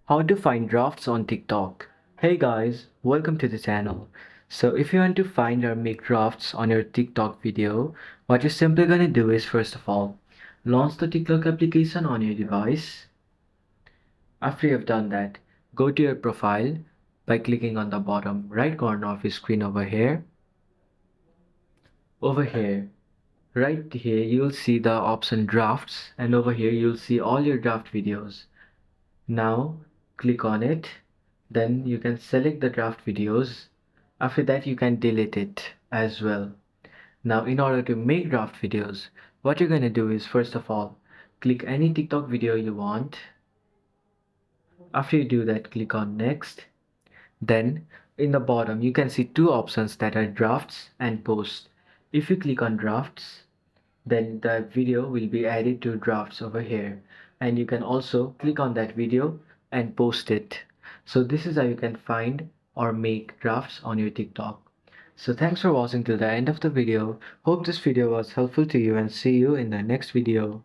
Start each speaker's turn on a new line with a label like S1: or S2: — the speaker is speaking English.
S1: How to find drafts on TikTok. Hey guys, welcome to the channel. So if you want to find or make drafts on your TikTok video, what you're simply gonna do is first of all, launch the TikTok application on your device. After you've done that, go to your profile by clicking on the bottom right corner of your screen over here. Over here, right here, you'll see the option drafts, and over here you'll see all your draft videos. Now click on it, then you can select the draft videos. After that you can delete it as well. Now in order to make draft videos, what you're gonna do is first of all, click any TikTok video you want. After you do that, click on next. Then in the bottom you can see two options that are drafts and post. If you click on drafts, then the video will be added to drafts over here, and you can also click on that video and post it. So this is how you can find or make drafts on your TikTok. So thanks for watching till the end of the video. Hope this video was helpful to you, and see you in the next video.